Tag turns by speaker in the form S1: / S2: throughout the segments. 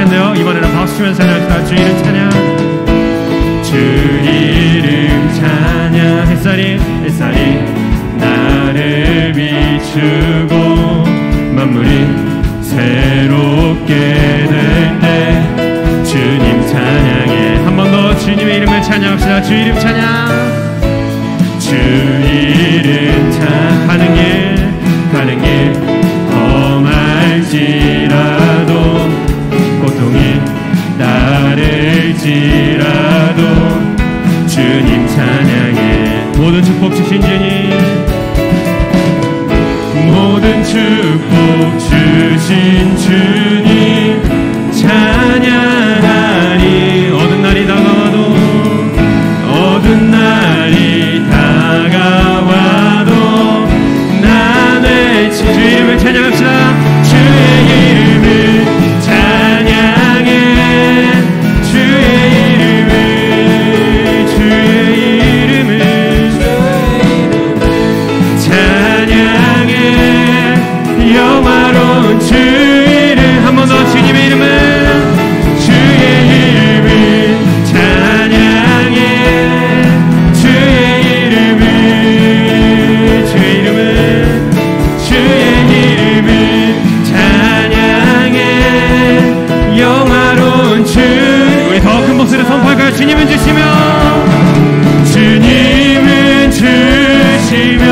S1: 찬양하는데요. 이번에는 박수 치면서 찬양합시다. 주 이름 찬양. 주 이름 찬양. 햇살이 나를 비추고 만물이 새롭게 될 때 주님 찬양해. 한 번 더 주님의 이름을 찬양합시다. 주 이름 찬양. 주 이름 찬양. 가는 길 험할지라도 고통이 따를지라도 주님 찬양해. 모든 축복 주신 주님, 모든 축복 주신 주님 찬양하리. 어두운 날이 다가와도 어두운 날이 다가와도 나 외치. 주의 이름을 찬양합시다. 주의 이름을 찬양해. 주의 이름을 찬양해. 영화로운 주 이름. 한 번 더 주님의 이름을, 주의 이름을 찬양해. 주의 이름을 찬양해. 영화로운 주. 우리 더 큰 목소리로 선포할까요? 주님은 주시며, 주님은 주시며,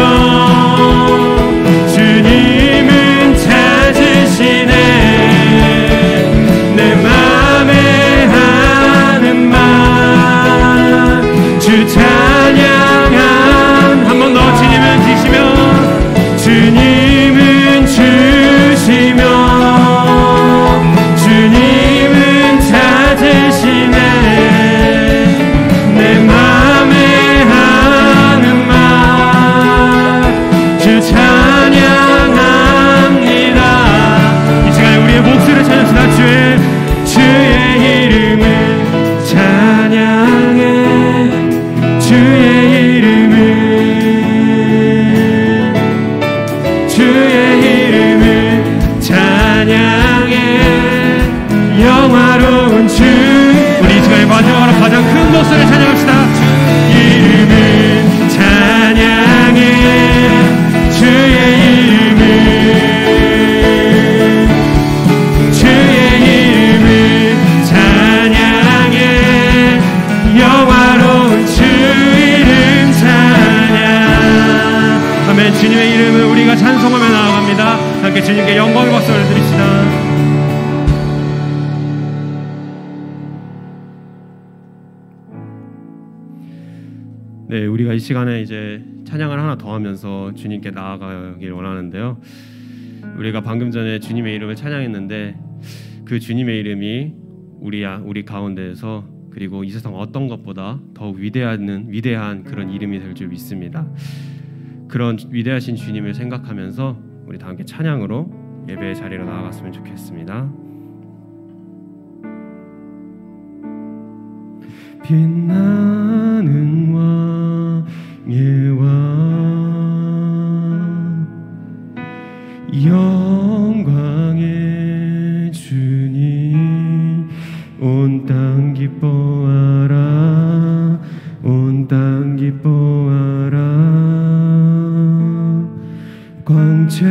S1: 주님은 찾으시네. 내 맘에 하는 말 주 찬양한. 한 번 더. 주님은 주시며, 주님은 주시며, 주님은 찾으시네. 내 맘에 하는 말 주 찬양합니다. 이 시간에 우리의 목소리를 찬양합시다. 주의 이름을 찬양해. 주의 이름을 찬양해. 영화로운 주. 우리 이 시간에 마지막으로 가장 큰 목소리를 찬양합시다. 이름을 찬양해. 주의 이름을 찬양해. 영화로운 주 이름 찬양. 아멘. 주님의 이름을 우리가 찬송하며 나아갑니다. 함께 주님께 영광의 박수를 드립시다. 네, 우리가 이 시간에 이제 찬양을 하나 더 하면서 주님께 나아가길 원하는데요. 우리가 방금 전에 주님의 이름을 찬양했는데 그 주님의 이름이 우리 가운데에서, 그리고 이 세상 어떤 것보다 더 위대한 그런 이름이 될 줄 믿습니다. 그런 위대하신 주님을 생각하면서 우리 다 함께 찬양으로 예배의 자리로 나아갔으면 좋겠습니다. 빛나는 왕의 왕, 영광의 주님, 온 땅 기뻐하라, 온 땅 기뻐하라. 광채의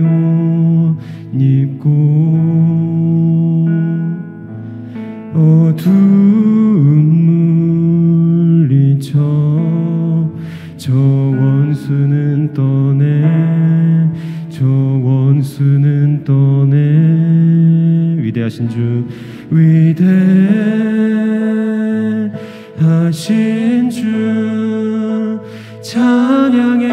S1: 옷 입고 어두운 물리쳐 저 원수는 떠내. 위대하신 주, 위대하신 주, 찬양의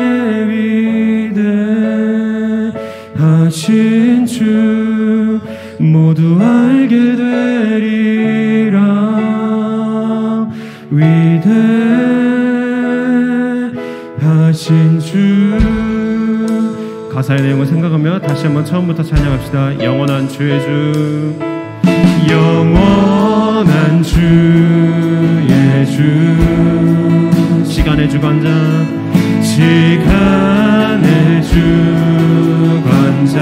S1: 위대하신 주, 모두 알게 되리라. 위대하신 주. 가사의 내용을 생각하며 다시 한번 처음부터 찬양합시다. 영원한 주의 주, 영원한 주의 주, 시간의 주관자, 시간의 주관자,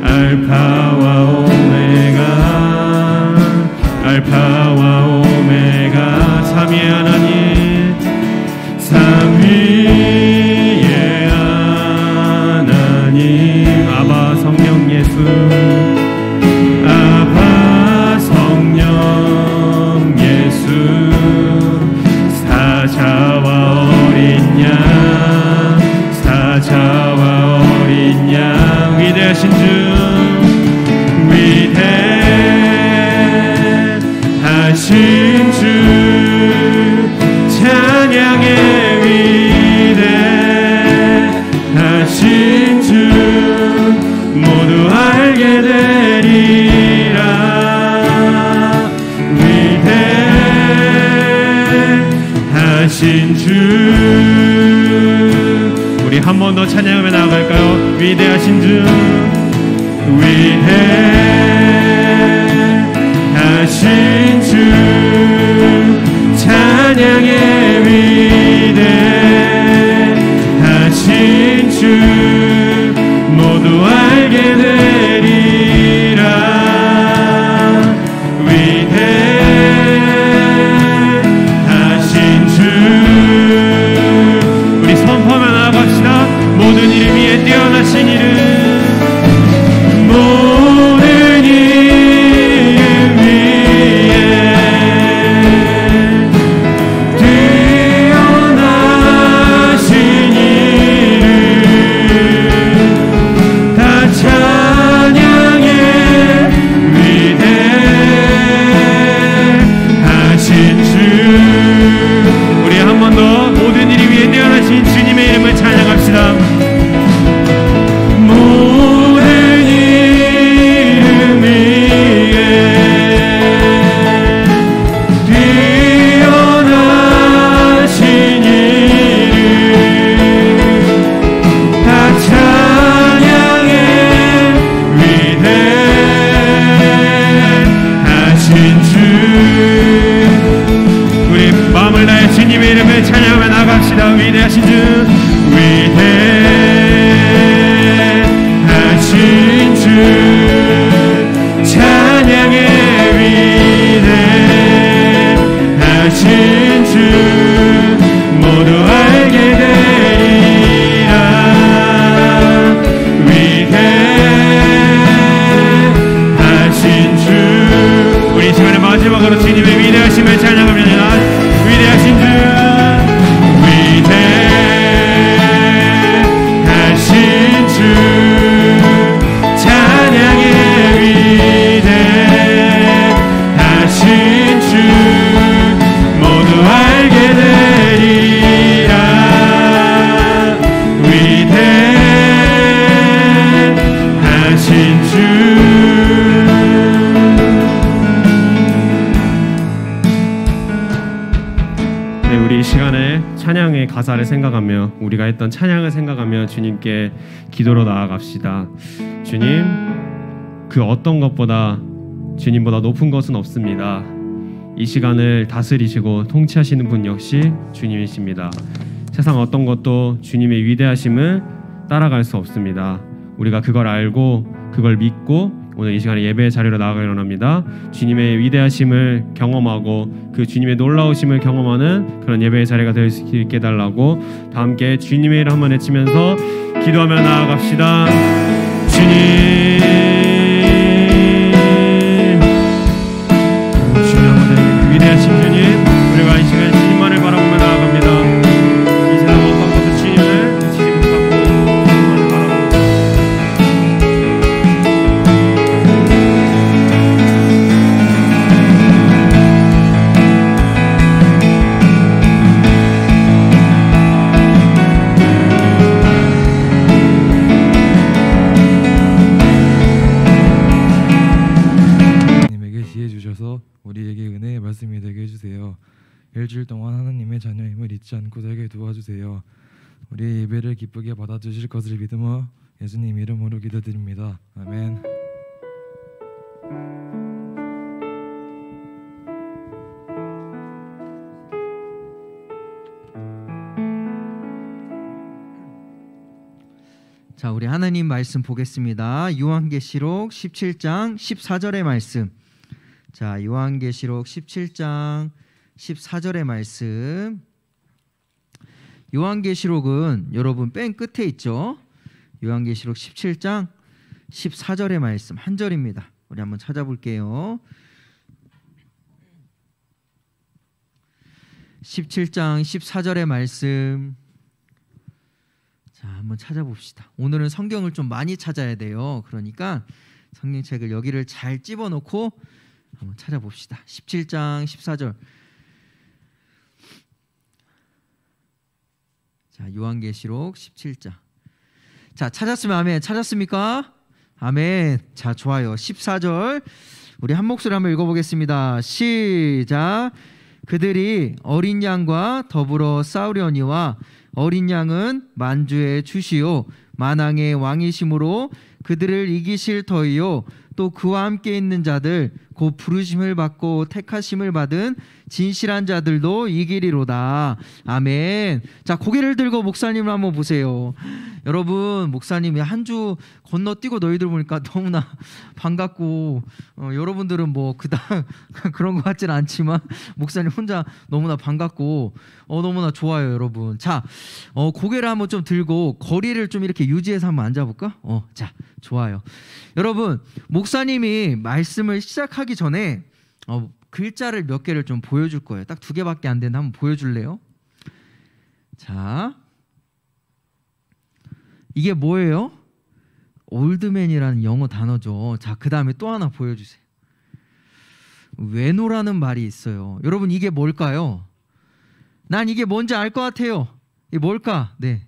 S1: 알파와 한 번 더 찬양하며 나아갈까요? 위대하신 주, 위대하신 주, 찬양의 위대하신 주, 모두 알게 되리라. 위대하신 주, 우리 선포하며 나아갑시다. 모든 이름 위에 뛰어나신 이름, 모든 이름 위에 뛰어나신 이름, 다 찬양해. 위대하신 주, 우리 한 번 더 모든 이름 위에 뛰어나신 주님의 이름을 찬양합시다. 모든 이름 위에 뛰어나신 이름, 다 찬양해. 위대하신 주, 우리 마음을 다해 주님의 이름을 찬양하며 나갑시다. 위대하신 주, 위대하신 주, 찬양의 위대하신 주, 모두 알게 되리라. 위대하신 주, 우리 시간의 마지막으로 주님의 위대하심을 찬양합니다. 위대하신 주, 위대하신 주, 찬양의 위대하신 주, 모두 알게 되리라. 위대하신 주. 우리 이 시간에 찬양의 가사를 생각하며, 우리가 했던 찬양을 생각하며 주님께 기도로 나아갑시다. 주님, 그 어떤 것보다 주님보다 높은 것은 없습니다. 이 시간을 다스리시고 통치하시는 분 역시 주님이십니다. 세상 어떤 것도 주님의 위대하심을 따라갈 수 없습니다. 우리가 그걸 알고 그걸 믿고 오늘 이 시간에 예배의 자리로 나아가기를 원합니다. 주님의 위대하심을 경험하고 그 주님의 놀라우심을 경험하는 그런 예배의 자리가 될 수 있게 해달라고 다 함께 주님의 이름 한번 외치면서 기도하며 나아갑시다. 주님, 주님, 위대하신 주님, 우리가 이 시간 주님만을 바라보며 나아갑니다. 이 세상 어떤 것도 주님을 지지 못하고 주님만을 바라보고
S2: 우리에게 은혜의 말씀이 되게 해주세요. 일주일 동안 하나님의 자녀임을 잊지 않고 살게 도와주세요. 우리의 예배를 기쁘게 받아주실 것을 믿으며 예수님 이름으로 기도드립니다. 아멘.
S3: 자, 우리 하나님 말씀 보겠습니다. 요한계시록 17장 14절의 말씀. 자, 요한계시록 17장 14절의 말씀. 요한계시록은 여러분 맨 끝에 있죠. 요한계시록 17장 14절의 말씀 한 절입니다. 우리 한번 찾아볼게요. 17장 14절의 말씀. 자, 한번 찾아봅시다. 오늘은 성경을 좀 많이 찾아야 돼요. 그러니까 성경책을 여기를 잘 집어넣고 한번 찾아봅시다. 17장 14절. 자, 요한계시록 17장. 자, 찾았으면 아멘. 찾았습니까? 아멘. 자, 좋아요. 14절 우리 한 목소리 한번 읽어보겠습니다. 시작. 그들이 어린 양과 더불어 싸우려니와 어린 양은 만주의 주시요 만왕의 왕이심으로 그들을 이기실 터이요 또 그와 함께 있는 자들 곧 부르심을 받고 택하심을 받은 진실한 자들도 이기리로다. 아멘. 자, 고개를 들고 목사님을 한번 보세요. 여러분, 목사님이 한 주 건너뛰고 너희들 보니까 너무나 반갑고 여러분들은 뭐 그닥 그런 것 같지는 않지만 목사님 혼자 너무나 반갑고 너무나 좋아요, 여러분. 자, 고개를 한번 좀 들고 거리를 좀 이렇게 유지해서 한번 앉아볼까? 자, 좋아요. 여러분, 목사님이 말씀을 시작하기 전에 글자를 몇 개를 좀 보여줄 거예요. 딱 2개밖에 안 되는데 한번 보여줄래요? 자, 이게 뭐예요? 올드맨이라는 영어 단어죠. 자, 그 다음에 또 하나 보여주세요. 외노라는 말이 있어요. 여러분, 이게 뭘까요? 난 이게 뭔지 알 것 같아요. 이게 뭘까? 네.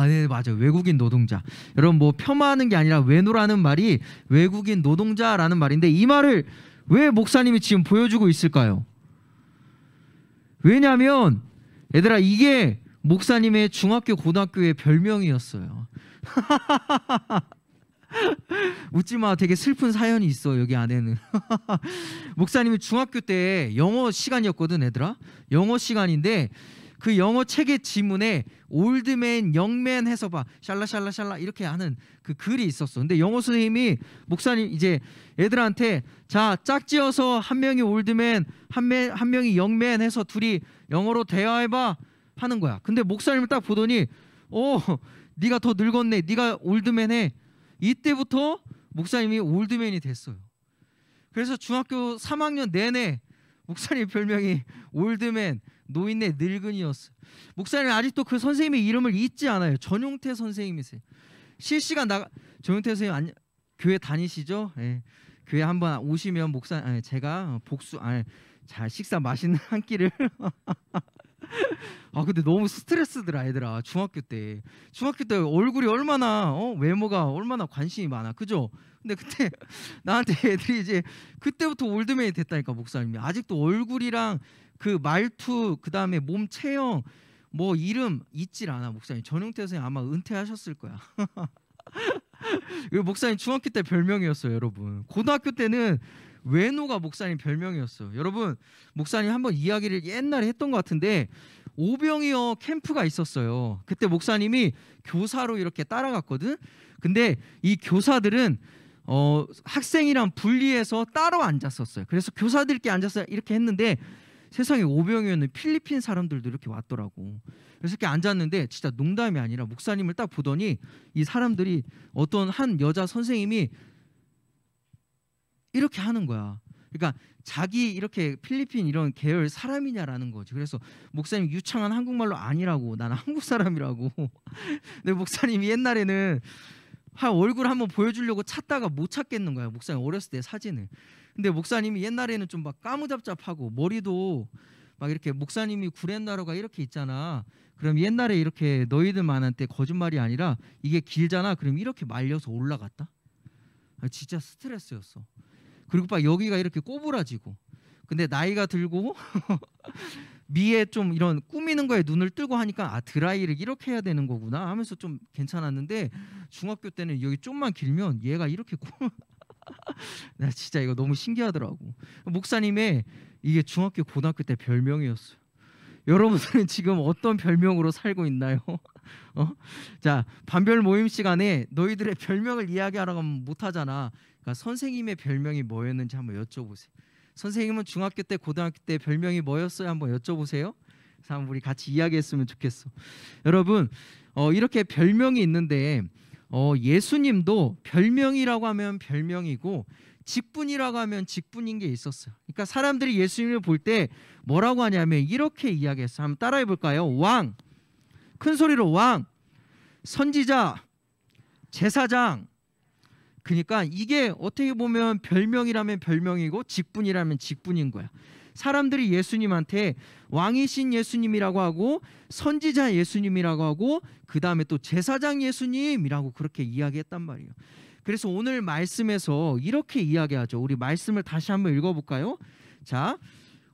S3: 네, 맞아요. 외국인 노동자. 여러분, 뭐 폄하하는 게 아니라 외노라는 말이 외국인 노동자라는 말인데 이 말을 왜 목사님이 지금 보여주고 있을까요? 왜냐하면 얘들아, 이게 목사님의 중학교 고등학교의 별명이었어요. 웃지마. 되게 슬픈 사연이 있어 여기 안에는. 목사님이 중학교 때 영어 시간이었거든, 얘들아. 영어 시간인데 그 영어 책의 지문에 올드맨, 영맨 해서 봐 샬라샬라샬라 이렇게 하는 그 글이 있었어. 근데 영어 선생님이 목사님 이제 애들한테 자, 짝지어서 한 명이 올드맨, 한 명이 영맨 해서 둘이 영어로 대화해봐 하는 거야. 근데 목사님을 딱 보더니 네가 더 늙었네, 네가 올드맨 해. 이때부터 목사님이 올드맨이 됐어요. 그래서 중학교 3학년 내내 목사님 별명이 올드맨, 노인네 늙은이였어요. 목사님 아직도 그 선생님의 이름을 잊지 않아요. 전용태 선생님이세요. 실시간 전용태 선생님 교회 다니시죠? 네. 교회 한번 오시면 제가 잘 식사 맛있는 한 끼를 근데 너무 스트레스더라, 얘들아. 중학교 때 얼굴이 얼마나 외모가 얼마나 관심이 많아, 그죠? 근데 그때 나한테 애들이 이제 그때부터 올드맨이 됐다니까. 목사님이 아직도 얼굴이랑 그 말투, 그 다음에 몸 체형, 뭐 이름 잊질 않아. 목사님 전용태 선생님 아마 은퇴하셨을 거야. 목사님 중학교 때 별명이었어요, 여러분. 고등학교 때는 외노가 목사님 별명이었어요. 여러분, 목사님 한번 이야기를 옛날에 했던 것 같은데 오병이어 캠프가 있었어요. 그때 목사님이 교사로 이렇게 따라갔거든. 근데 이 교사들은 학생이랑 분리해서 따로 앉았었어요. 그래서 교사들끼리 앉아서 이렇게 했는데 세상에 오병이어는 필리핀 사람들도 이렇게 왔더라고. 그래서 이렇게 앉았는데 진짜 농담이 아니라 목사님을 딱 보더니 이 사람들이 어떤 한 여자 선생님이 이렇게 하는 거야. 그러니까 자기 이렇게 필리핀 이런 계열 사람이냐라는 거지. 그래서 목사님 유창한 한국말로 아니라고, 나는 한국 사람이라고. 근데 목사님이 옛날에는 얼굴 한번 보여주려고 찾다가 못 찾겠는 거야, 목사님 어렸을 때 사진을. 근데 목사님이 옛날에는 좀 막 까무잡잡하고 머리도 막 이렇게, 목사님이 구렛나루가 이렇게 있잖아. 그럼 옛날에 이렇게 너희들 만한 때 거짓말이 아니라 이게 길잖아. 그럼 이렇게 말려서 올라갔다. 진짜 스트레스였어. 그리고 막 여기가 이렇게 꼬부라지고. 근데 나이가 들고 미에 좀 이런 꾸미는 거에 눈을 뜨고 하니까 드라이를 이렇게 해야 되는 거구나 하면서 좀 괜찮았는데 중학교 때는 여기 좀만 길면 얘가 이렇게 나 진짜 이거 너무 신기하더라고. 목사님의 이게 중학교 고등학교 때 별명이었어요. 여러분들은 지금 어떤 별명으로 살고 있나요? 자, 반별 모임 시간에 너희들의 별명을 이야기하라고 하면 못하잖아. 그러니까 선생님의 별명이 뭐였는지 한번 여쭤보세요. 선생님은 중학교 때 고등학교 때 별명이 뭐였어요? 한번 여쭤보세요. 그래서 한번 우리 같이 이야기했으면 좋겠어. 여러분, 이렇게 별명이 있는데 예수님도 별명이라고 하면 별명이고 직분이라고 하면 직분인 게 있었어요. 그러니까 사람들이 예수님을 볼 때 뭐라고 하냐면 이렇게 이야기했어요. 한번 따라해 볼까요? 왕, 큰 소리로 왕, 선지자, 제사장. 그러니까 이게 어떻게 보면 별명이라면 별명이고 직분이라면 직분인 거야. 사람들이 예수님한테 왕이신 예수님이라고 하고 선지자 예수님이라고 하고 그 다음에 또 제사장 예수님이라고 그렇게 이야기했단 말이에요. 그래서 오늘 말씀에서 이렇게 이야기하죠. 우리 말씀을 다시 한번 읽어볼까요? 자,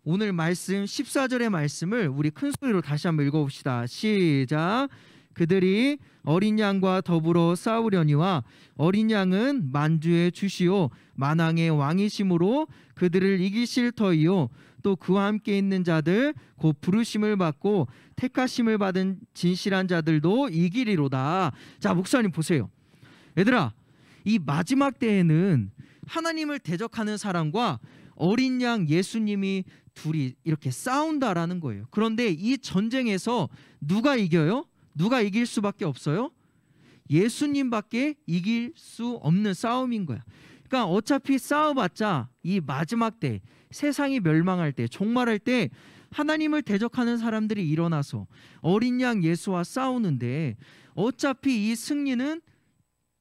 S3: 오늘 말씀 14절의 말씀을 우리 큰 소리로 다시 한번 읽어봅시다. 시작. 그들이 어린 양과 더불어 싸우려니와 어린 양은 만주의 주시오 만왕의 왕이심으로 그들을 이기실 터이요 또 그와 함께 있는 자들 곧 부르심을 받고 택하심을 받은 진실한 자들도 이기리로다. 자, 목사님 보세요. 얘들아, 이 마지막 때에는 하나님을 대적하는 사람과 어린 양 예수님이 둘이 이렇게 싸운다라는 거예요. 그런데 이 전쟁에서 누가 이겨요? 누가 이길 수밖에 없어요? 예수님밖에 이길 수 없는 싸움인 거야. 그러니까 어차피 싸워봤자 이 마지막 때, 세상이 멸망할 때, 종말할 때 하나님을 대적하는 사람들이 일어나서 어린 양 예수와 싸우는데 어차피 이 승리는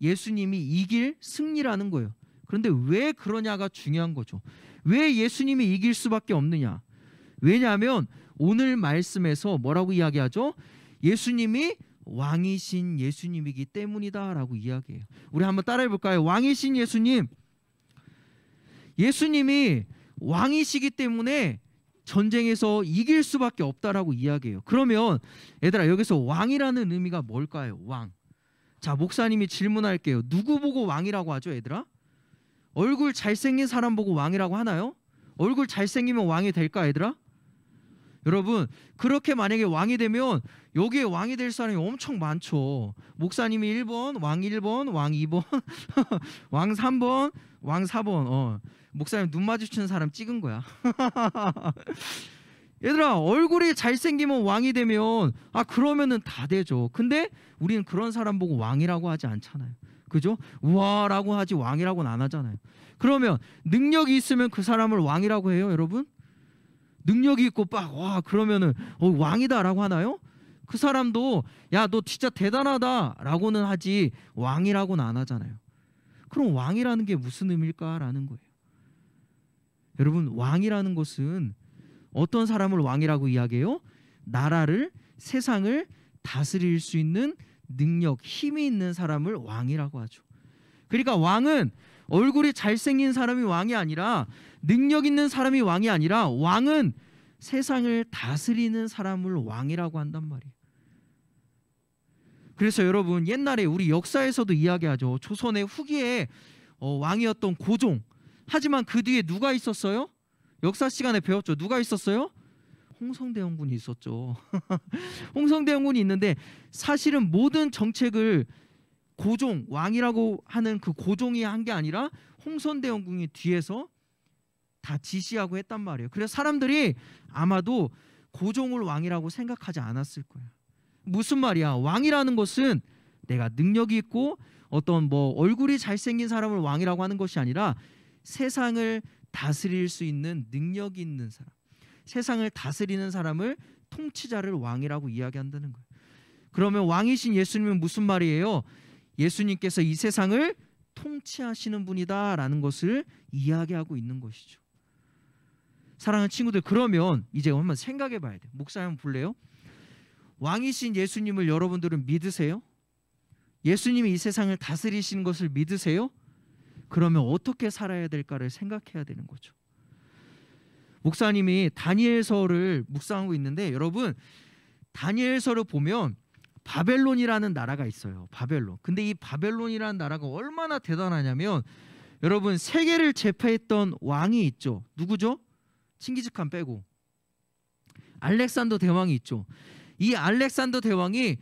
S3: 예수님이 이길 승리라는 거예요. 그런데 왜 그러냐가 중요한 거죠. 왜 예수님이 이길 수밖에 없느냐? 왜냐하면 오늘 말씀에서 뭐라고 이야기하죠? 예수님이 왕이신 예수님이기 때문이다 라고 이야기해요. 우리 한번 따라해 볼까요? 왕이신 예수님, 예수님이 왕이시기 때문에 전쟁에서 이길 수밖에 없다라고 이야기해요. 그러면 얘들아, 여기서 왕이라는 의미가 뭘까요? 왕. 자, 목사님이 질문할게요. 누구 보고 왕이라고 하죠, 얘들아? 얼굴 잘생긴 사람 보고 왕이라고 하나요? 얼굴 잘생기면 왕이 될까, 얘들아? 여러분, 그렇게 만약에 왕이 되면 여기에 왕이 될 사람이 엄청 많죠. 목사님이 1번, 왕 1번, 왕 2번, 왕 3번, 왕 4번. 목사님 눈 마주치는 사람 찍은 거야. 얘들아, 얼굴이 잘생기면 왕이 되면 그러면은 다 되죠. 근데 우리는 그런 사람 보고 왕이라고 하지 않잖아요. 그죠? 우와라고 하지 왕이라고는 안 하잖아요. 그러면 능력이 있으면 그 사람을 왕이라고 해요, 여러분? 능력이 있고 와 그러면은 왕이다라고 하나요? 그 사람도 야 너 진짜 대단하다라고는 하지 왕이라고는 안 하잖아요. 그럼 왕이라는 게 무슨 의미일까라는 거예요. 여러분, 왕이라는 것은 어떤 사람을 왕이라고 이야기해요? 나라를, 세상을 다스릴 수 있는 능력, 힘이 있는 사람을 왕이라고 하죠. 그러니까 왕은 얼굴이 잘생긴 사람이 왕이 아니라, 능력 있는 사람이 왕이 아니라, 왕은 세상을 다스리는 사람을 왕이라고 한단 말이에요. 그래서 여러분, 옛날에 우리 역사에서도 이야기하죠. 조선의 후기에 왕이었던 고종. 하지만 그 뒤에 누가 있었어요? 역사 시간에 배웠죠. 누가 있었어요? 홍성대원군이 있었죠. 홍성대원군이 있는데 사실은 모든 정책을 고종, 왕이라고 하는 그 고종이 한 게 아니라 홍성대원군이 뒤에서 다 지시하고 했단 말이에요. 그래서 사람들이 아마도 고종을 왕이라고 생각하지 않았을 거예요. 무슨 말이야? 왕이라는 것은 내가 능력이 있고 어떤 얼굴이 잘생긴 사람을 왕이라고 하는 것이 아니라 세상을 다스릴 수 있는 능력이 있는 사람, 세상을 다스리는 사람을 통치자를 왕이라고 이야기한다는 거예요. 그러면 왕이신 예수님은 무슨 말이에요? 예수님께서 이 세상을 통치하시는 분이다라는 것을 이야기하고 있는 것이죠. 사랑하는 친구들, 그러면 이제 한번 생각해 봐야 돼요. 목사님 한번 볼래요? 왕이신 예수님을 여러분들은 믿으세요? 예수님이 이 세상을 다스리시는 것을 믿으세요? 그러면 어떻게 살아야 될까를 생각해야 되는 거죠. 목사님이 다니엘서를 묵상하고 있는데, 여러분, 다니엘서를 보면 바벨론이라는 나라가 있어요. 바벨론. 근데 이 바벨론이라는 나라가 얼마나 대단하냐면, 여러분, 세계를 제패했던 왕이 있죠. 누구죠? 칭기즈칸 빼고 알렉산더 대왕이 있죠. 이 알렉산더 대왕이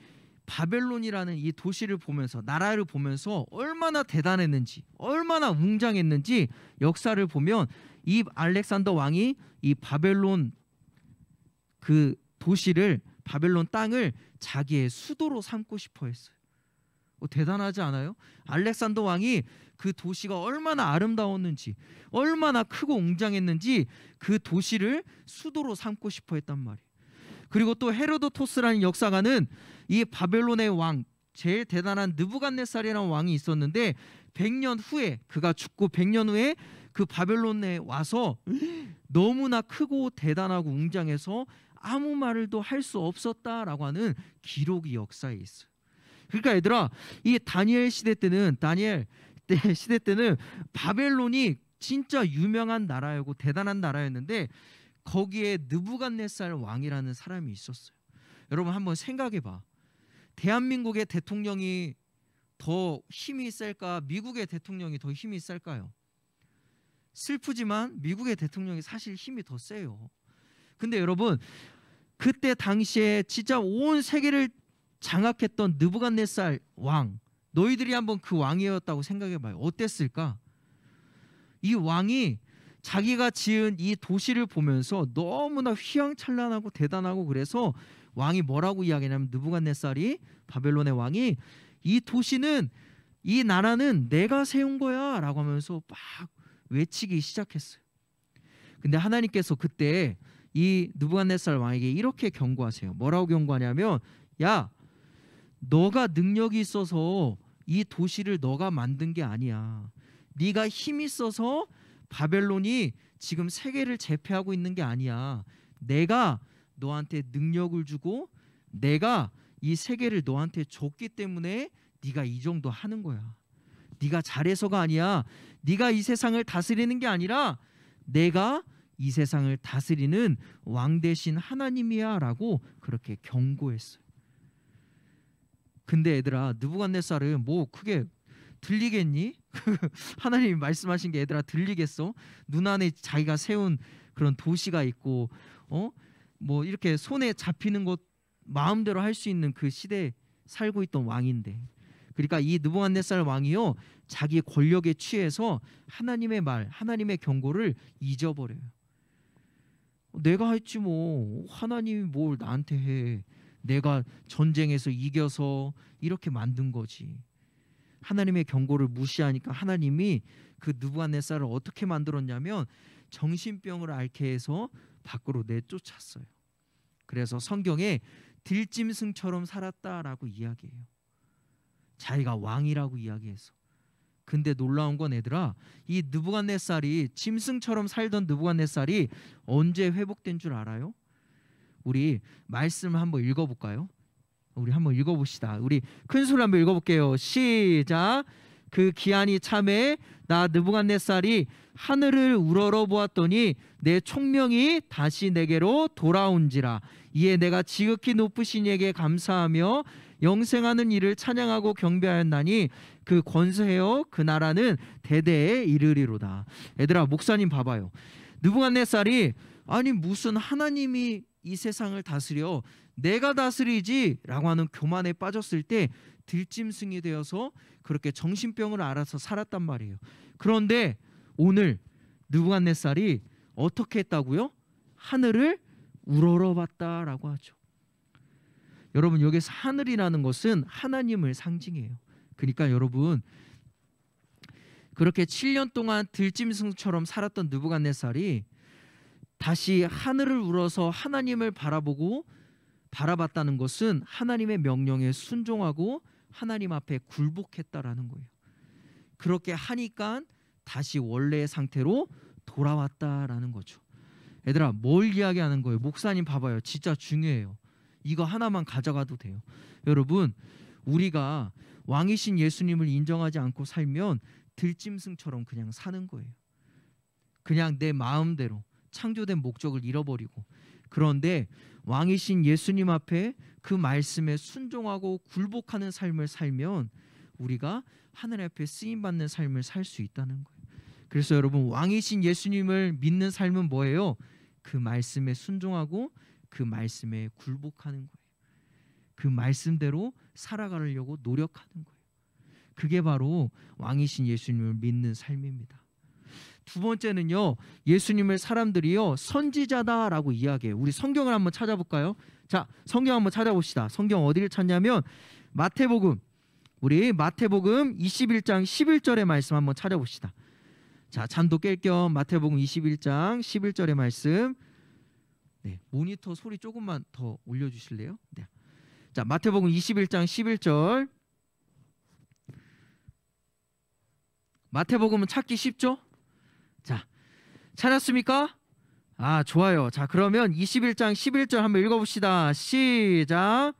S3: 바벨론이라는 이 도시를 보면서, 나라를 보면서 얼마나 대단했는지, 얼마나 웅장했는지 역사를 보면 이 알렉산더 왕이 이 바벨론 그 도시를, 바벨론 땅을 자기의 수도로 삼고 싶어 했어요. 대단하지 않아요? 알렉산더 왕이 그 도시가 얼마나 아름다웠는지, 얼마나 크고 웅장했는지 그 도시를 수도로 삼고 싶어 했단 말이에요. 그리고 또 헤로도토스라는 역사가는 이 바벨론의 왕, 제일 대단한 느부갓네살이라는 왕이 있었는데 100년 후에, 그가 죽고 100년 후에 그 바벨론에 와서 너무나 크고 대단하고 웅장해서 아무 말도 할 수 없었다라고 하는 기록이 역사에 있어요. 그러니까 얘들아, 이 다니엘 시대 때는 바벨론이 진짜 유명한 나라였고 대단한 나라였는데, 거기에 느부갓네살 왕이라는 사람이 있었어요. 여러분 한번 생각해 봐. 대한민국의 대통령이 더 힘이 셀까? 미국의 대통령이 더 힘이 셀까요? 슬프지만 미국의 대통령이 사실 힘이 더 세요. 근데 여러분 그때 당시에 진짜 온 세계를 장악했던 느부갓네살 왕, 너희들이 한번 그 왕이었다고 생각해 봐요. 어땠을까? 이 왕이 자기가 지은 이 도시를 보면서 너무나 휘황찬란하고 대단하고, 그래서 왕이 뭐라고 이야기하냐면, 느부갓네살이, 바벨론의 왕이, 이 도시는, 이 나라는 내가 세운 거야 라고 하면서 막 외치기 시작했어요. 근데 하나님께서 그때 이 느부갓네살 왕에게 이렇게 경고하세요. 뭐라고 경고하냐면, 야, 너가 능력이 있어서 이 도시를 너가 만든 게 아니야. 네가 힘이 있어서 바벨론이 지금 세계를 제패하고 있는 게 아니야. 내가 너한테 능력을 주고 내가 이 세계를 너한테 줬기 때문에 네가 이 정도 하는 거야. 네가 잘해서가 아니야. 네가 이 세상을 다스리는 게 아니라 내가 이 세상을 다스리는 왕 대신 하나님이야 라고 그렇게 경고했어요. 근데 얘들아, 느부갓네살은 뭐 크게 들리겠니? 하나님이 말씀하신 게 얘들아 들리겠어? 눈 안에 자기가 세운 그런 도시가 있고, 뭐 이렇게 손에 잡히는 것 마음대로 할 수 있는 그 시대에 살고 있던 왕인데, 그러니까 이 느부갓네살 왕이요, 자기 권력에 취해서 하나님의 말, 하나님의 경고를 잊어버려요. 내가 했지 뭐, 하나님이 뭘 나한테 해. 내가 전쟁에서 이겨서 이렇게 만든 거지. 하나님의 경고를 무시하니까 하나님이 그 느부갓네살을 어떻게 만들었냐면 정신병을 앓게 해서 밖으로 내쫓았어요. 그래서 성경에 들짐승처럼 살았다라고 이야기해요. 자기가 왕이라고 이야기해서. 근데 놀라운 건 얘들아, 이 느부갓네살이, 짐승처럼 살던 느부갓네살이 언제 회복된 줄 알아요? 우리 말씀 한번 읽어볼까요? 우리 한번 읽어봅시다. 우리 큰 소리 한번 읽어볼게요. 시작. 그 기한이 참에 나 느부갓네살이 하늘을 우러러 보았더니 내 총명이 다시 내게로 돌아온지라. 이에 내가 지극히 높으신 이에게 감사하며 영생하는 이를 찬양하고 경배하였나니 그 권세여 그 나라는 대대에 이르리로다. 얘들아, 목사님 봐봐요. 느부갓네살이 아니 무슨 하나님이 이 세상을 다스려, 내가 다스리지 라고 하는 교만에 빠졌을 때 들짐승이 되어서 그렇게 정신병을 앓아서 살았단 말이에요. 그런데 오늘 느부갓네살이 어떻게 했다고요? 하늘을 우러러봤다라고 하죠. 여러분, 여기서 하늘이라는 것은 하나님을 상징해요. 그러니까 여러분, 그렇게 7년 동안 들짐승처럼 살았던 느부갓네살이 다시 하늘을 우러서 하나님을 바라봤다는 것은 하나님의 명령에 순종하고 하나님 앞에 굴복했다라는 거예요. 그렇게 하니까 다시 원래의 상태로 돌아왔다라는 거죠. 얘들아, 뭘 이야기하는 거예요? 목사님 봐봐요. 진짜 중요해요. 이거 하나만 가져가도 돼요. 여러분, 우리가 왕이신 예수님을 인정하지 않고 살면 들짐승처럼 그냥 사는 거예요. 그냥 내 마음대로 창조된 목적을 잃어버리고. 그런데 왕이신 예수님 앞에 그 말씀에 순종하고 굴복하는 삶을 살면 우리가 하늘 앞에 쓰임받는 삶을 살 수 있다는 거예요. 그래서 여러분, 왕이신 예수님을 믿는 삶은 뭐예요? 그 말씀에 순종하고 그 말씀에 굴복하는 거예요. 그 말씀대로 살아가려고 노력하는 거예요. 그게 바로 왕이신 예수님을 믿는 삶입니다. 두 번째는요, 예수님을 사람들이요 선지자다라고 이야기해요. 우리 성경을 한번 찾아볼까요? 자, 성경 한번 찾아봅시다. 성경 어디를 찾냐면 마태복음, 우리 마태복음 21장 11절의 말씀 한번 찾아봅시다. 자, 잠도 깰 겸 마태복음 21장 11절의 말씀. 네, 모니터 소리 조금만 더 올려주실래요? 네. 자, 마태복음 21장 11절. 마태복음은 찾기 쉽죠? 자, 찾았습니까? 아, 좋아요. 자, 그러면 21장 11절 한번 읽어봅시다. 시작.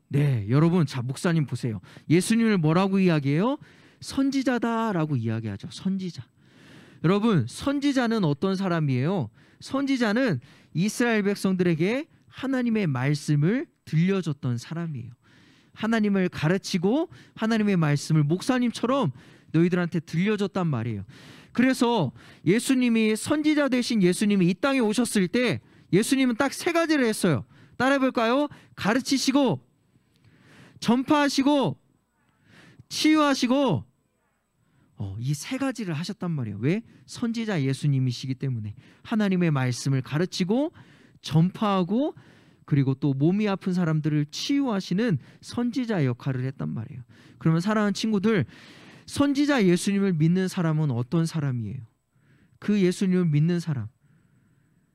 S3: 네, 여러분, 자, 목사님 보세요. 예수님을 뭐라고 이야기해요? 선지자다라고 이야기하죠. 선지자. 여러분, 선지자는 어떤 사람이에요? 선지자는 이스라엘 백성들에게 하나님의 말씀을 들려줬던 사람이에요. 하나님을 가르치고 하나님의 말씀을 목사님처럼 너희들한테 들려줬단 말이에요. 그래서 예수님이, 선지자 되신 예수님이 이 땅에 오셨을 때 예수님은 딱 세 가지를 했어요. 따라해볼까요? 가르치시고, 전파하시고, 치유하시고, 이 세 가지를 하셨단 말이에요. 왜? 선지자 예수님이시기 때문에. 하나님의 말씀을 가르치고 전파하고, 그리고 또 몸이 아픈 사람들을 치유하시는 선지자 역할을 했단 말이에요. 그러면 사랑하는 친구들, 선지자 예수님을 믿는 사람은 어떤 사람이에요? 그 예수님을 믿는 사람,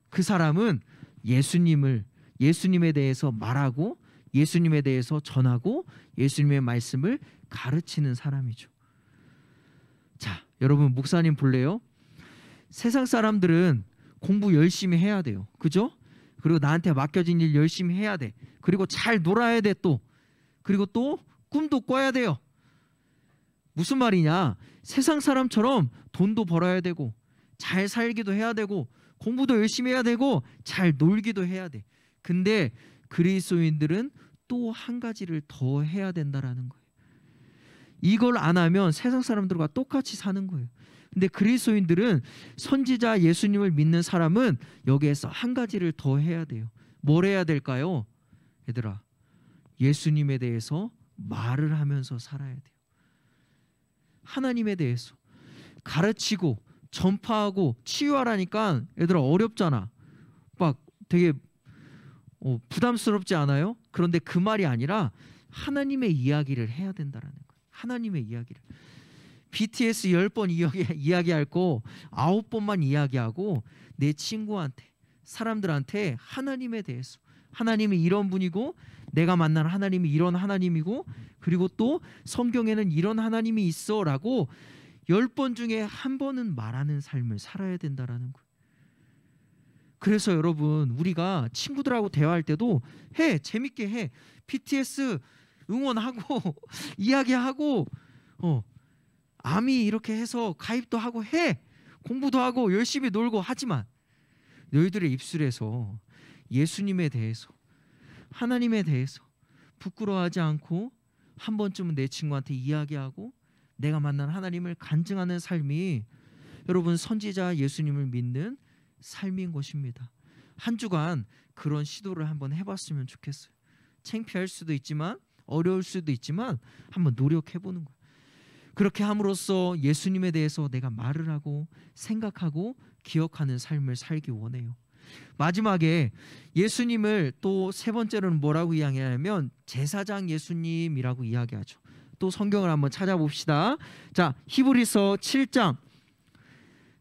S3: 그 사람은 예수님에 대해서 말하고, 예수님에 대해서 전하고, 예수님의 말씀을 가르치는 사람이죠. 자, 여러분, 목사님 볼래요? 세상 사람들은 공부 열심히 해야 돼요. 그죠? 그리고 나한테 맡겨진 일 열심히 해야 돼. 그리고 잘 놀아야 돼 또. 그리고 또 꿈도 꿔야 돼요. 무슨 말이냐? 세상 사람처럼 돈도 벌어야 되고, 잘 살기도 해야 되고, 공부도 열심히 해야 되고, 잘 놀기도 해야 돼. 근데 그리스도인들은 또 한 가지를 더 해야 된다라는 거예요. 이걸 안 하면 세상 사람들과 똑같이 사는 거예요. 근데 그리스도인들은, 선지자 예수님을 믿는 사람은 여기에서 한 가지를 더 해야 돼요. 뭘 해야 될까요? 얘들아, 예수님에 대해서 말을 하면서 살아야 돼요. 하나님에 대해서 가르치고 전파하고 치유하라니까 얘들아 어렵잖아. 막 되게 부담스럽지 않아요? 그런데 그 말이 아니라 하나님의 이야기를 해야 된다라는 거예요. 하나님의 이야기를. BTS 10번 이야기할 거 9번만 이야기하고, 내 친구한테, 사람들한테 하나님에 대해서, 하나님이 이런 분이고, 내가 만난 하나님이 이런 하나님이고, 그리고 또 성경에는 이런 하나님이 있어 라고 10번 중에 한 번은 말하는 삶을 살아야 된다라는 거예요. 그래서 여러분, 우리가 친구들하고 대화할 때도 재밌게 해. BTS 응원하고 이야기하고, 아미 이렇게 해서 가입도 하고 해. 공부도 하고 열심히 놀고. 하지만 너희들의 입술에서 예수님에 대해서, 하나님에 대해서 부끄러워하지 않고 한 번쯤은 내 친구한테 이야기하고 내가 만난 하나님을 간증하는 삶이, 여러분, 선지자 예수님을 믿는 삶인 것입니다. 한 주간 그런 시도를 한번 해봤으면 좋겠어요. 창피할 수도 있지만, 어려울 수도 있지만 한번 노력해보는 거예요. 그렇게 함으로써 예수님에 대해서 내가 말을 하고 생각하고 기억하는 삶을 살기 원해요. 마지막에 예수님을 또 세 번째로는 뭐라고 이야기하냐면 제사장 예수님이라고 이야기하죠. 또 성경을 한번 찾아봅시다. 자, 히브리서 7장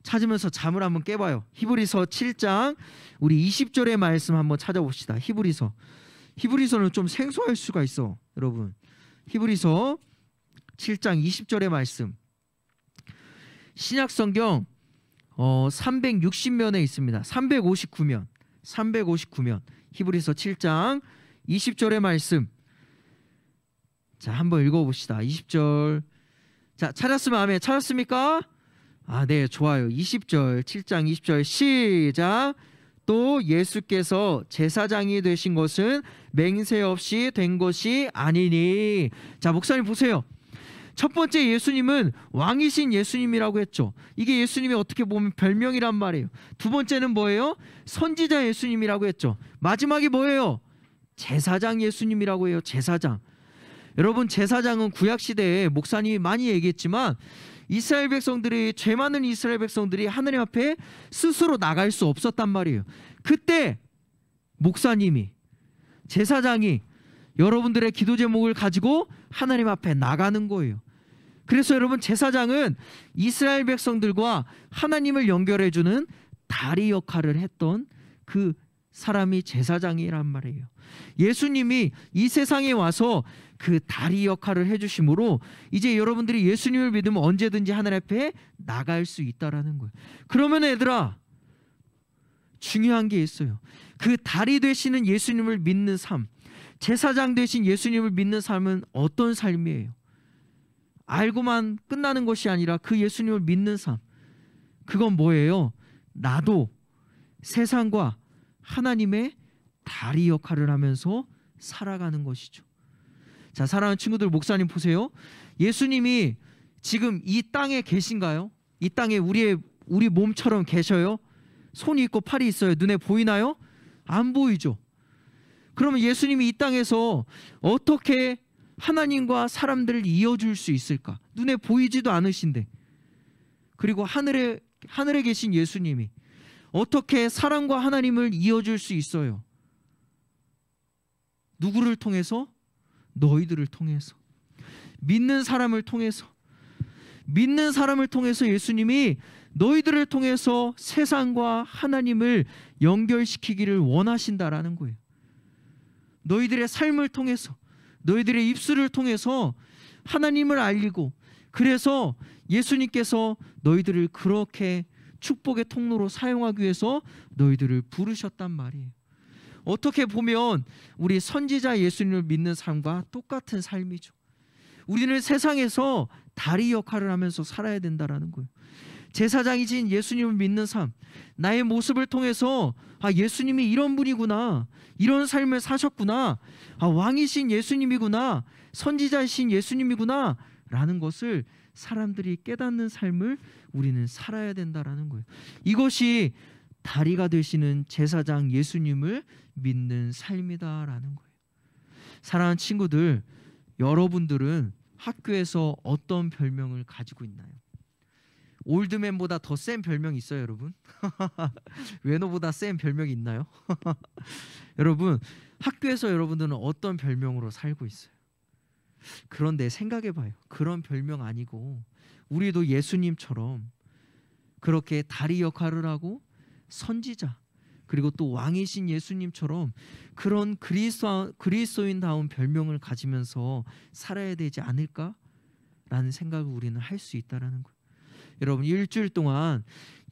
S3: 찾으면서 잠을 한번 깨봐요. 히브리서 7장 우리 20절의 말씀 한번 찾아봅시다. 히브리서는 좀 생소할 수가 있어, 여러분. 히브리서 7장 20절의 말씀. 신약성경 360면에 있습니다. 359면 히브리서 7장 20절의 말씀. 자, 한번 읽어봅시다. 20절. 자, 찾았으면 아멘. 찾았습니까? 네, 좋아요. 20절, 7장 20절 시작. 또 예수께서 제사장이 되신 것은 맹세 없이 된 것이 아니니. 자, 목사님 보세요. 첫 번째 예수님은 왕이신 예수님이라고 했죠. 이게 예수님이 어떻게 보면 별명이란 말이에요. 두 번째는 뭐예요? 선지자 예수님이라고 했죠. 마지막이 뭐예요? 제사장 예수님이라고 해요. 제사장. 여러분, 제사장은 구약시대에 목사님이 많이 얘기했지만, 이스라엘 백성들이, 죄 많은 이스라엘 백성들이 하나님 앞에 스스로 나갈 수 없었단 말이에요. 그때 목사님이, 제사장이 여러분들의 기도 제목을 가지고 하나님 앞에 나가는 거예요. 그래서 여러분, 제사장은 이스라엘 백성들과 하나님을 연결해주는 다리 역할을 했던 그 사람이 제사장이란 말이에요. 예수님이 이 세상에 와서 그 다리 역할을 해주심으로 이제 여러분들이 예수님을 믿으면 언제든지 하나님 앞에 나갈 수 있다라는 거예요. 그러면 얘들아, 중요한 게 있어요. 그 다리 되시는 예수님을 믿는 삶, 제사장 되신 예수님을 믿는 삶은 어떤 삶이에요? 알고만 끝나는 것이 아니라 그 예수님을 믿는 삶, 그건 뭐예요? 나도 세상과 하나님의 다리 역할을 하면서 살아가는 것이죠. 자, 사랑하는 친구들, 목사님 보세요. 예수님이 지금 이 땅에 계신가요? 이 땅에 우리 몸처럼 계셔요? 손이 있고 팔이 있어요. 눈에 보이나요? 안 보이죠. 그러면 예수님이 이 땅에서 어떻게 하나님과 사람들을 이어줄 수 있을까? 눈에 보이지도 않으신데. 그리고 하늘에 계신 예수님이 어떻게 사람과 하나님을 이어줄 수 있어요? 누구를 통해서? 너희들을 통해서, 믿는 사람을 통해서. 믿는 사람을 통해서 예수님이 너희들을 통해서 세상과 하나님을 연결시키기를 원하신다라는 거예요. 너희들의 삶을 통해서, 너희들의 입술을 통해서 하나님을 알리고, 그래서 예수님께서 너희들을 그렇게 축복의 통로로 사용하기 위해서 너희들을 부르셨단 말이에요. 어떻게 보면 우리 선지자 예수님을 믿는 삶과 똑같은 삶이죠. 우리는 세상에서 다리 역할을 하면서 살아야 된다라는 거예요. 제사장이신 예수님을 믿는 삶, 나의 모습을 통해서 예수님이 이런 분이구나, 이런 삶을 사셨구나, 왕이신 예수님이구나, 선지자이신 예수님이구나 라는 것을 사람들이 깨닫는 삶을 우리는 살아야 된다라는 거예요. 이것이 다리가 되시는 제사장 예수님을 믿는 삶이다라는 거예요. 사랑하는 친구들, 여러분들은 학교에서 어떤 별명을 가지고 있나요? 올드맨보다 더 센 별명이 있어요, 여러분? 외노보다 센 별명이 있나요? 여러분, 학교에서 여러분들은 어떤 별명으로 살고 있어요? 그런데 생각해봐요. 그런 별명 아니고 우리도 예수님처럼 그렇게 다리 역할을 하고 선지자, 그리고 또 왕이신 예수님처럼 그런 그리스도인다운 별명을 가지면서 살아야 되지 않을까라는 생각을 우리는 할 수 있다라는 거예요. 여러분, 일주일 동안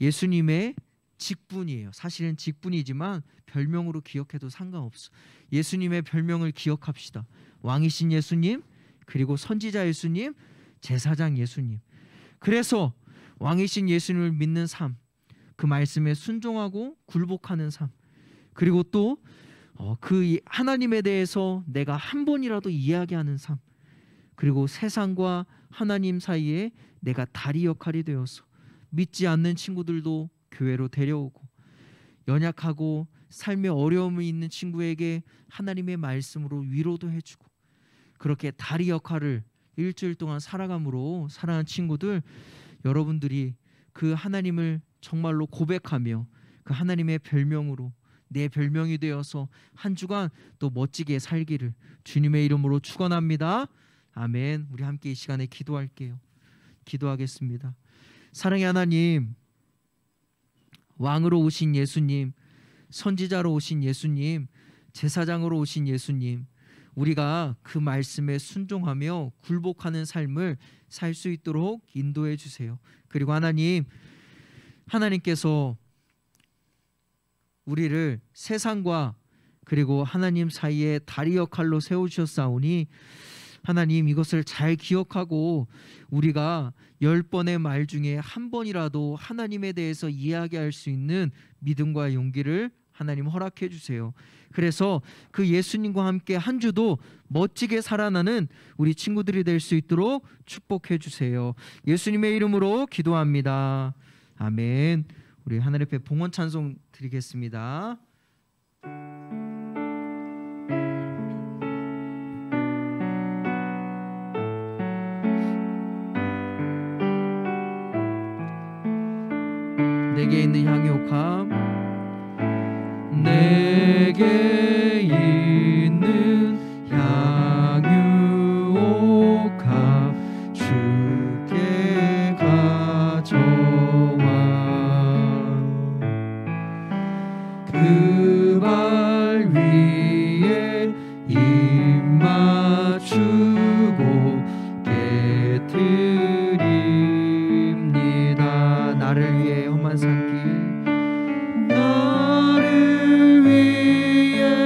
S3: 예수님의 직분이에요. 사실은 직분이지만 별명으로 기억해도 상관없어. 예수님의 별명을 기억합시다. 왕이신 예수님, 그리고 선지자 예수님, 제사장 예수님. 그래서 왕이신 예수님을 믿는 삶, 그 말씀에 순종하고 굴복하는 삶, 그리고 또 그 하나님에 대해서 내가 한 번이라도 이야기하는 삶, 그리고 세상과 하나님 사이에 내가 다리 역할이 되어서 믿지 않는 친구들도 교회로 데려오고, 연약하고 삶에 어려움이 있는 친구에게 하나님의 말씀으로 위로도 해주고, 그렇게 다리 역할을 일주일 동안 살아감으로, 사랑하는 친구들, 여러분들이 그 하나님을 정말로 고백하며 그 하나님의 별명으로 내 별명이 되어서 한 주간 또 멋지게 살기를 주님의 이름으로 축원합니다. 아멘. 우리 함께 이 시간에 기도할게요. 기도하겠습니다. 사랑의 하나님, 왕으로 오신 예수님, 선지자로 오신 예수님, 제사장으로 오신 예수님, 우리가 그 말씀에 순종하며 굴복하는 삶을 살 수 있도록 인도해 주세요. 그리고 하나님께서 우리를 세상과 그리고 하나님 사이에 다리 역할로 세우셨사오니, 하나님, 이것을 잘 기억하고 우리가 10번의 말 중에 한 번이라도 하나님에 대해서 이야기할 수 있는 믿음과 용기를 하나님 허락해 주세요. 그래서 그 예수님과 함께 한 주도 멋지게 살아나는 우리 친구들이 될 수 있도록 축복해 주세요. 예수님의 이름으로 기도합니다. 아멘. 우리 하늘 앞에 봉헌 찬송 드리겠습니다. 내게 있는 향유옥합, 내게 있는 향유옥합 주께 가져와 그 발 위에 입 맞추고 깨트립니다. 나를 위해 험한 산길, 나를 위해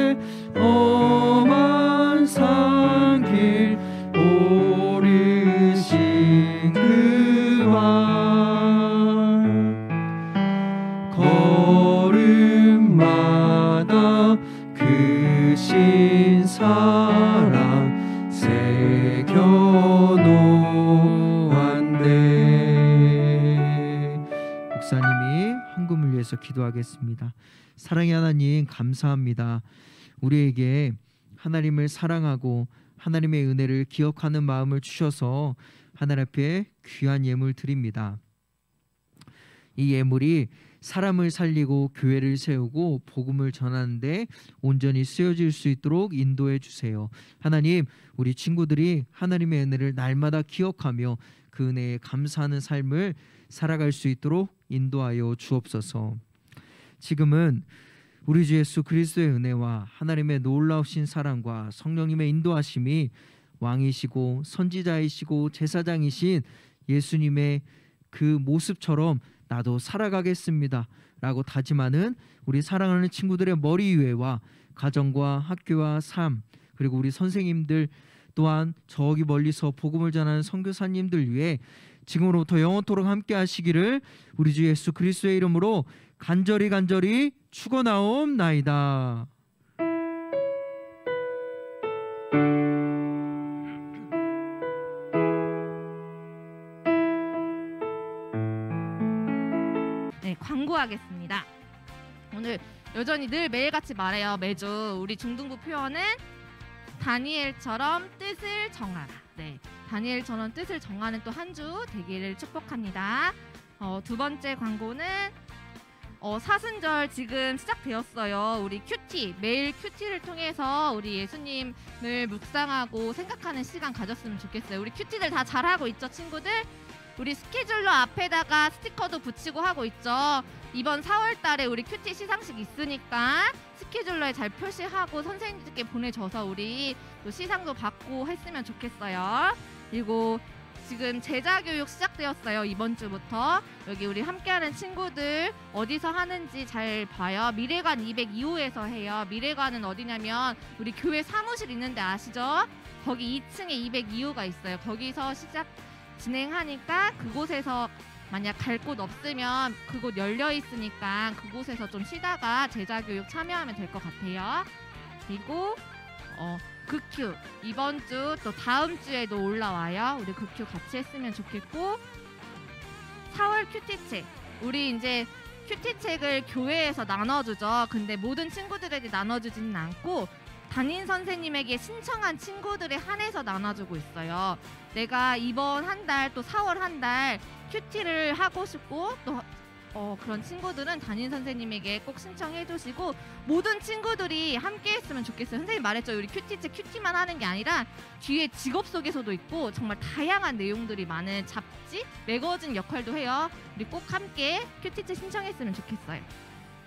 S3: 크신 사랑 새겨놓았네. 목사님이 헌금을 위해서 기도하겠습니다. 사랑의 하나님, 감사합니다. 우리에게 하나님을 사랑하고 하나님의 은혜를 기억하는 마음을 주셔서 하나님 앞에 귀한 예물 드립니다. 이 예물이 사람을 살리고 교회를 세우고 복음을 전하는데 온전히 쓰여질 수 있도록 인도해 주세요. 하나님, 우리 친구들이 하나님의 은혜를 날마다 기억하며 그 은혜에 감사하는 삶을 살아갈 수 있도록 인도하여 주옵소서. 지금은 우리 주 예수 그리스도의 은혜와 하나님의 놀라우신 사랑과 성령님의 인도하심이 왕이시고 선지자이시고 제사장이신 예수님의 그 모습처럼 나도 살아가겠습니다 라고 다짐하는 우리 사랑하는 친구들의 머리 위에와 가정과 학교와 삶, 그리고 우리 선생님들, 또한 저기 멀리서 복음을 전하는 선교사님들 위해 지금으로부터 영원토록 함께 하시기를 우리 주 예수 그리스도의 이름으로 간절히 축원하옵나이다.
S4: 네, 광고하겠습니다. 오늘 여전히 늘 매일같이 말해요. 매주 우리 중등부 표현은 다니엘처럼 뜻을 정하라. 네, 다니엘처럼 뜻을 정하는 또 한 주 되기를 축복합니다. 두 번째 광고는 사순절 지금 시작되었어요. 우리 큐티, 매일 큐티를 통해서 우리 예수님을 묵상하고 생각하는 시간 가졌으면 좋겠어요. 우리 큐티들 다 잘하고 있죠, 친구들? 우리 스케줄러 앞에다가 스티커도 붙이고 하고 있죠. 이번 4월 달에 우리 큐티 시상식 있으니까 스케줄러에 잘 표시하고 선생님들께 보내줘서 우리 또 시상도 받고 했으면 좋겠어요. 그리고 지금 제자교육 시작되었어요. 이번 주부터. 여기 우리 함께하는 친구들 어디서 하는지 잘 봐요. 미래관 202호에서 해요. 미래관은 어디냐면 우리 교회 사무실 있는데 아시죠? 거기 2층에 202호가 있어요. 거기서 진행하니까 그곳에서 만약 갈 곳 없으면 그곳 열려 있으니까 그곳에서 좀 쉬다가 제자교육 참여하면 될 것 같아요. 그리고 극큐 이번 주 또 다음 주에도 올라와요. 우리 극큐 같이 했으면 좋겠고, 4월 큐티책, 우리 이제 큐티책을 교회에서 나눠주죠. 근데 모든 친구들에게 나눠주지는 않고 담임 선생님에게 신청한 친구들에 한해서 나눠주고 있어요. 내가 이번 한 달 또 4월 한 달 큐티를 하고 싶고 또 그런 친구들은 담임 선생님에게 꼭 신청해 주시고 모든 친구들이 함께 했으면 좋겠어요. 선생님 말했죠. 우리 큐티책 큐티만 하는 게 아니라 뒤에 직업 소개서도 있고 정말 다양한 내용들이 많은 잡지, 매거진 역할도 해요. 우리 꼭 함께 큐티책 신청했으면 좋겠어요.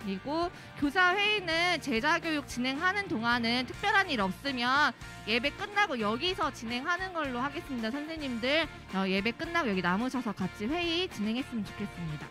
S4: 그리고 교사회의는 제자교육 진행하는 동안은 특별한 일 없으면 예배 끝나고 여기서 진행하는 걸로 하겠습니다. 선생님들 예배 끝나고 여기 남으셔서 같이 회의 진행했으면 좋겠습니다.